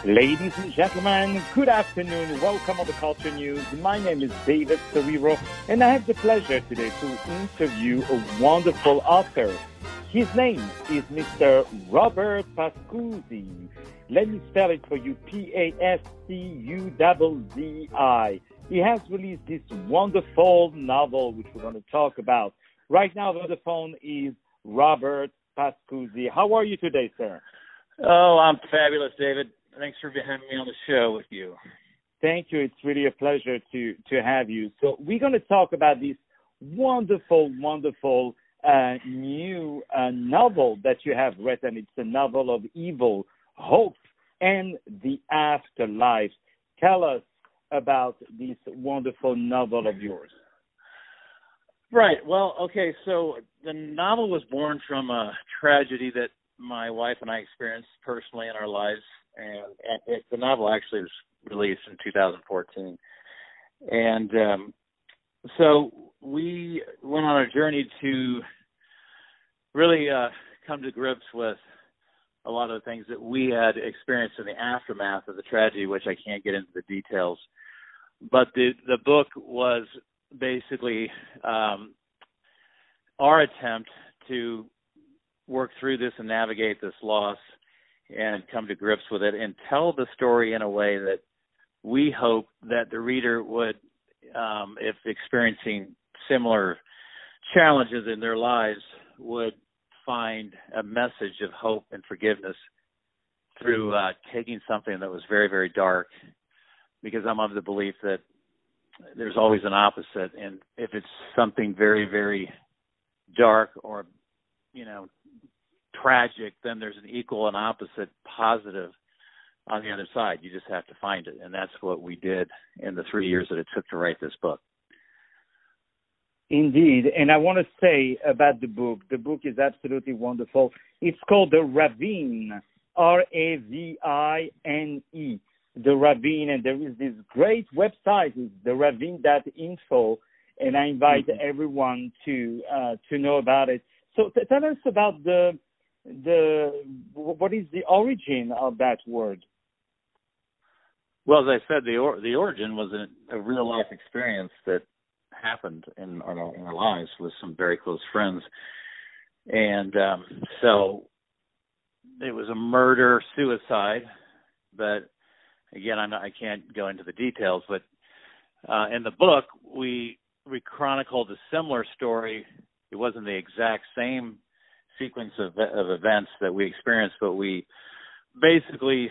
Ladies and gentlemen, good afternoon. Welcome on the Culture News. My name is David Serero, and I have the pleasure today to interview a wonderful author. His name is Mr. Robert Pascuzzi. Let me spell it for you, Pascuzzi. He has released this wonderful novel, which we're going to talk about. Right now on the phone is Robert Pascuzzi. How are you today, sir? Oh, I'm fabulous, David. Thanks for having me on the show with you. Thank you. It's really a pleasure to have you. So we're going to talk about this wonderful new novel that you have written. It's a novel of evil, hope, and the afterlife. Tell us about this wonderful novel of yours. Right. Well, okay, so the novel was born from a tragedy that my wife and I experienced personally in our lives. And the novel actually was released in 2014. And so we went on a journey to really come to grips with a lot of the things that we had experienced in the aftermath of the tragedy, which I can't get into the details. But the book was basically our attempt to work through this and navigate this loss and come to grips with it and tell the story in a way that we hope that the reader would, if experiencing similar challenges in their lives, would find a message of hope and forgiveness through taking something that was very, very dark, because I'm of the belief that there's always an opposite. And if it's something very, very dark or, tragic, then there's an equal and opposite positive on the other side. You just have to find it. And that's what we did in the 3 years that it took to write this book. Indeed. And I want to say about the book is absolutely wonderful. It's called The Ravine, Ravine, The Ravine. And there is this great website, it's the ravine.info. And I invite everyone to know about it. So tell us about what is the origin of that word? Well, as I said, the origin was a real life experience that happened in our lives with some very close friends, and so it was a murder suicide. But again, I can't go into the details. But in the book, we chronicled a similar story. It wasn't the exact same sequence of events that we experienced, but we basically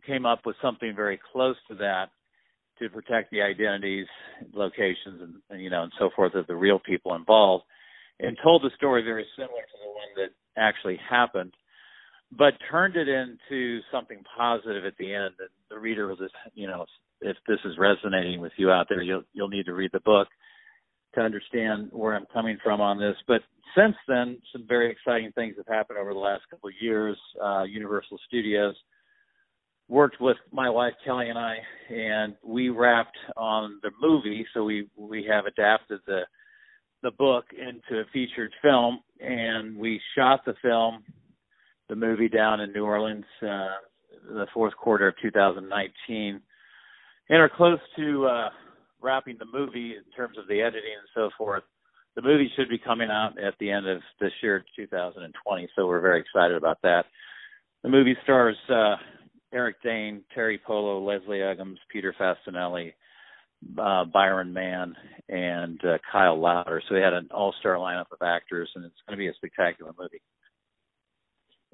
came up with something very close to that to protect the identities, locations, and so forth of the real people involved, and told the story very similar to the one that actually happened, but turned it into something positive at the end. And the reader will just, if this is resonating with you out there, you'll need to read the book to understand where I'm coming from on this. But since then, some very exciting things have happened over the last couple of years. Universal Studios worked with my wife, Kelly, and I, and we wrapped on the movie. So we have adapted the book into a featured film, and we shot the movie down in New Orleans the fourth quarter of 2019, and are close to wrapping the movie in terms of the editing and so forth. The movie should be coming out at the end of this year, 2020, so we're very excited about that. The movie stars Eric Dane, Terry Polo, Leslie Uggams, Peter Fastanelli, Byron Mann, and Kyle Lauder. So we had an all-star lineup of actors, and it's going to be a spectacular movie.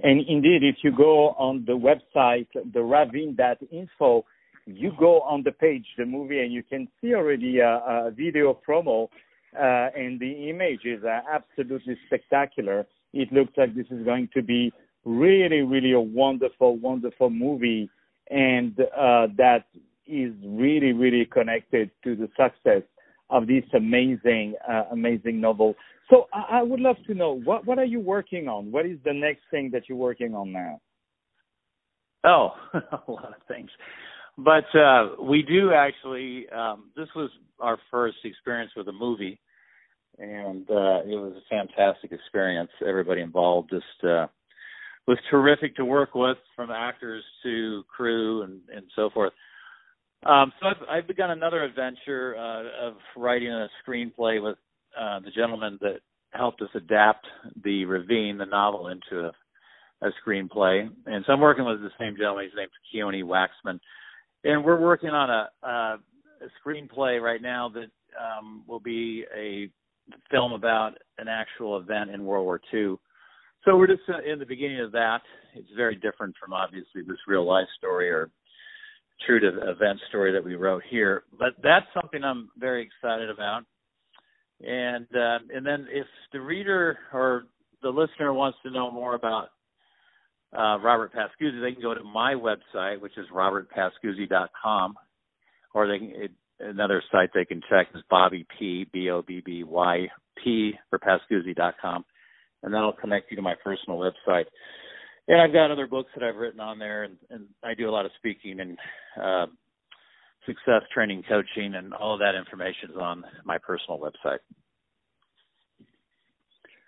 And indeed, if you go on the website, the ravine.info, you go on the page, the movie, and you can see already a video promo, and the image is absolutely spectacular. It looks like this is going to be really, really a wonderful, wonderful movie, and that is really, really connected to the success of this amazing novel. So I would love to know, what are you working on? What is the next thing that you're working on now? Oh, a lot of things. But we do actually, this was our first experience with a movie, and it was a fantastic experience. Everybody involved just was terrific to work with, from actors to crew and so forth. So I've begun another adventure of writing a screenplay with the gentleman that helped us adapt the Ravine, the novel, into a screenplay. And so I'm working with the same gentleman. His name's Keone Waxman. And we're working on a screenplay right now that will be a film about an actual event in World War II. So we're just in the beginning of that. It's very different from, obviously, this real-life story or true-to-event story that we wrote here. But that's something I'm very excited about. And then if the reader or the listener wants to know more about Robert Pascuzzi, they can go to my website, which is robertpascuzzi.com, or another site they can check is Bobby P, BOBBYP for Pascuzzi.com, and that'll connect you to my personal website. And I've got other books that I've written on there, and I do a lot of speaking and success training, coaching, and all of that information is on my personal website.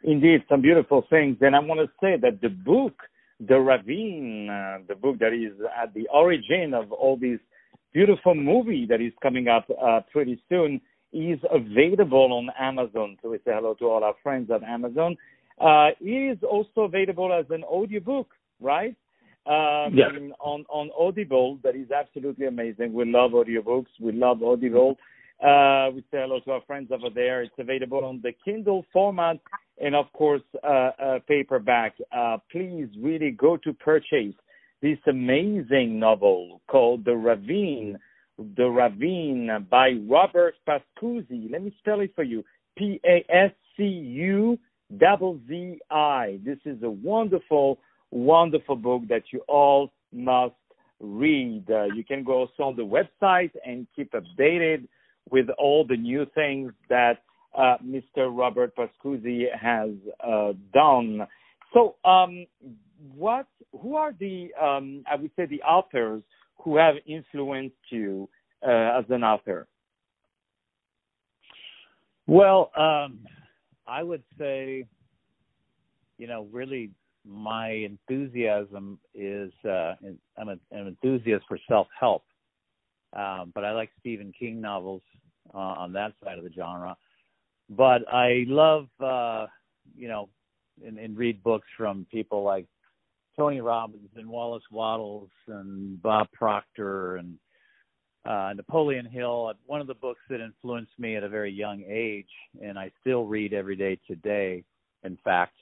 Indeed, some beautiful things. And I want to say that the book, The Ravine, the book that is at the origin of all these beautiful movie that is coming up pretty soon, is available on Amazon. So we say hello to all our friends at Amazon. It is also available as an audiobook, right? Yes. On Audible. That is absolutely amazing. We love audiobooks. We love Audible. We say hello to our friends over there. It's available on the Kindle format and, of course, paperback. Please really go to purchase this amazing novel called The Ravine by Robert Pascuzzi. Let me spell it for you. Pascuzzi. This is a wonderful, wonderful book that you all must read. You can go also on the website and keep updated with all the new things that Mr. Robert Pascuzzi has done. So, who are the, I would say, the authors who have influenced you as an author? Well, I would say, really my enthusiasm is, I'm an enthusiast for self-help, but I like Stephen King novels on that side of the genre. But I love, and read books from people like Tony Robbins and Wallace Wattles and Bob Proctor and Napoleon Hill. One of the books that influenced me at a very young age, and I still read every day today, in fact,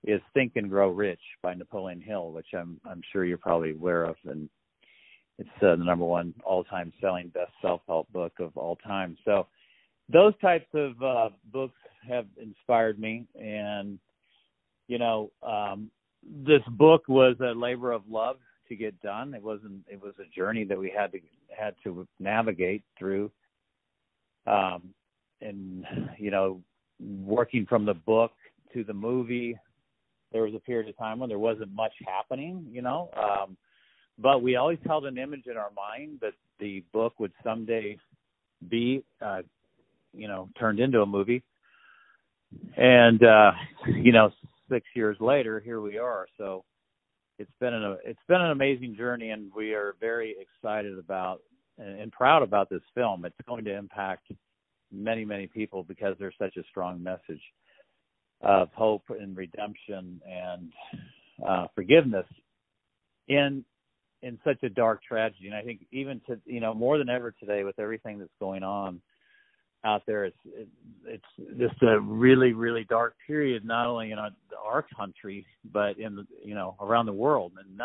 is Think and Grow Rich by Napoleon Hill, which I'm sure you're probably aware of, and it's the number one all-time selling best self-help book of all time. So those types of books have inspired me, and this book was a labor of love to get done. It was a journey that we had to navigate through, and working from the book to the movie. There was a period of time when there wasn't much happening, but we always held an image in our mind that the book would someday be, turned into a movie. And 6 years later, here we are. So it's been an amazing journey, and we are very excited about and proud about this film. It's going to impact many, many people because there's such a strong message of hope and redemption and forgiveness in such a dark tragedy. And I think even more than ever today, with everything that's going on out there, it's just a really, really dark period, not only in our country, but around the world. And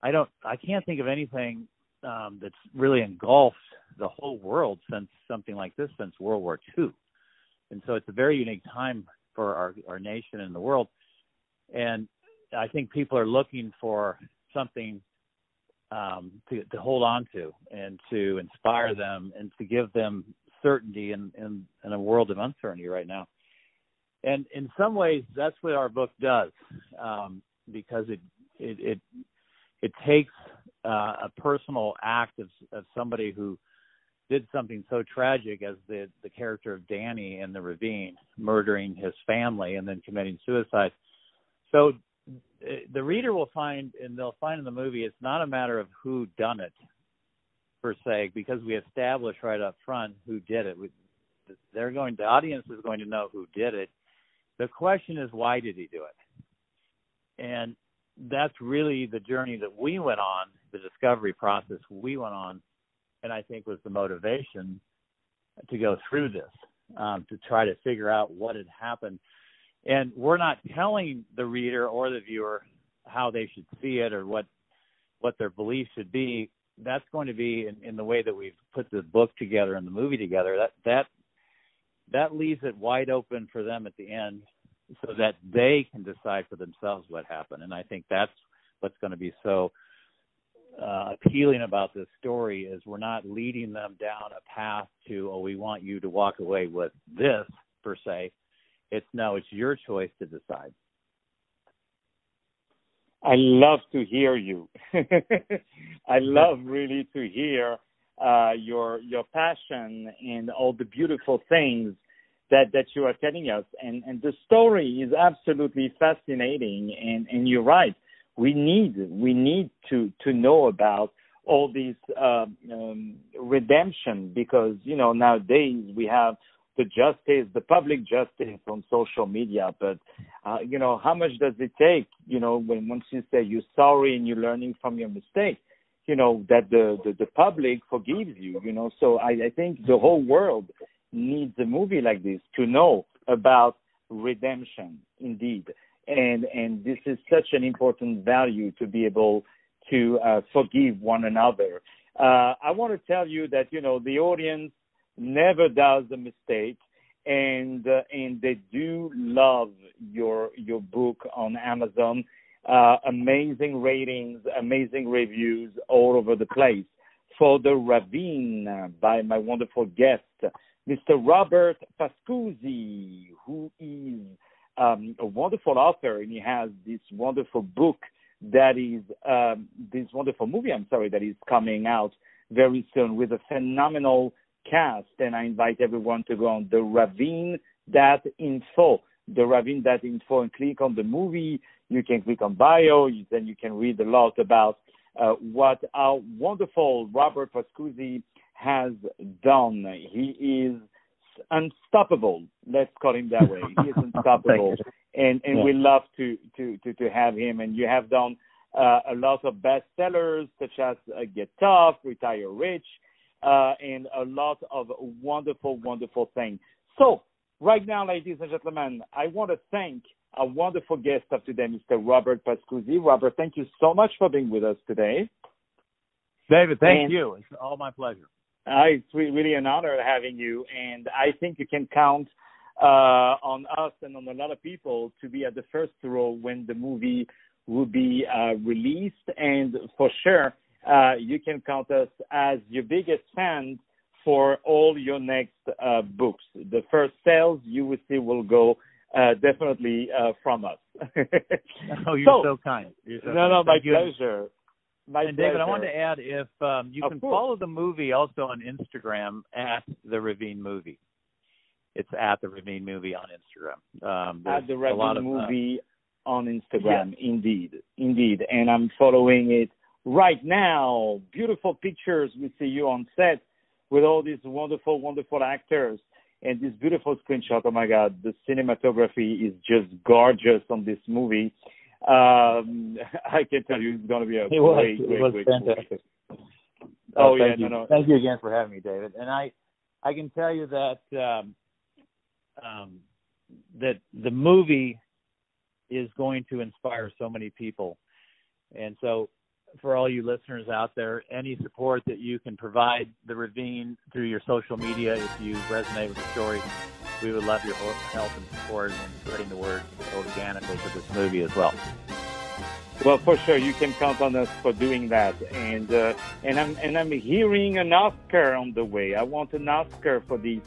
I can't think of anything that's really engulfed the whole world since World War II. And so it's a very unique time for our nation and the world. And I think people are looking for something to hold on to and to inspire them and to give them certainty in a world of uncertainty right now. And in some ways, that's what our book does, because it takes a personal act of somebody who did something so tragic as the character of Danny in The Ravine, murdering his family and then committing suicide. So the reader will find, and they'll find in the movie, it's not a matter of who done it per se, because we established right up front who did it. The audience is going to know who did it. The question is, why did he do it? And that's really the journey that we went on, the discovery process we went on, and I think was the motivation to go through this, to try to figure out what had happened. And we're not telling the reader or the viewer how they should see it or what their beliefs should be. That's going to be in the way that we've put the book together and the movie together. That leaves it wide open for them at the end so that they can decide for themselves what happened. And I think that's what's going to be so appealing about this story, is we're not leading them down a path to, we want you to walk away with this, per se. It's your choice to decide. I love to hear you. I love really to hear your passion and all the beautiful things that you are telling us. And the story is absolutely fascinating. And you're right. We need to know about all this redemption, because, nowadays we have the public justice on social media. But, how much does it take, once you say you're sorry and you're learning from your mistake, that the public forgives you, So I think the whole world needs a movie like this to know about redemption, indeed. And this is such an important value, to be able to forgive one another. I want to tell you that, the audience never does a mistake, and they do love your book on Amazon. Amazing ratings, amazing reviews all over the place. For the Ravine, by my wonderful guest, Mr. Robert Pascuzzi, who is a wonderful author, and he has this wonderful book that is this wonderful movie, that is coming out very soon with a phenomenal cast. And I invite everyone to go on the Ravine.info, and click on the movie. You can click on bio, then you can read a lot about what our wonderful Robert Pascuzzi has done. He is unstoppable. Let's call him that way. He is unstoppable, and we love to have him. And you have done a lot of bestsellers such as Get Tough, Retire Rich, and a lot of wonderful, wonderful things. So right now, ladies and gentlemen, I want to thank our wonderful guest of today, Mr. Robert Pascuzzi. Robert, thank you so much for being with us today. David, thank you. It's all my pleasure. It's really an honor having you, and I think you can count on us and on a lot of people to be at the first row when the movie will be released. And for sure, you can count us as your biggest fans for all your next books. The first sales you will see will go definitely from us. You're so kind. My pleasure. And David, I wanted to add, if you can follow the movie also on Instagram at the Ravine Movie. It's at the Ravine Movie on Instagram. At the Ravine Movie on Instagram, yes. Indeed. And I'm following it right now. Beautiful pictures. We see you on set with all these wonderful, wonderful actors and this beautiful screenshot. Oh my God, the cinematography is just gorgeous on this movie. I can tell you it's going to be a great fantastic movie. Thank you again for having me, David. And I can tell you that that the movie is going to inspire so many people. And so for all you listeners out there, any support that you can provide the Ravine through your social media, if you resonate with the story, we would love your help and support in spreading the word organically for this movie as well. Well, for sure, you can count on us for doing that. And I'm hearing an Oscar on the way. I want an Oscar for this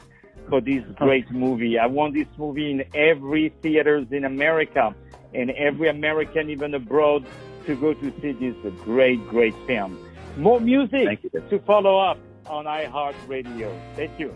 great movie. I want this movie in every theaters in America, and every American, even abroad, to go to see this great, great film. More music to follow up on iHeartRadio. Stay tuned.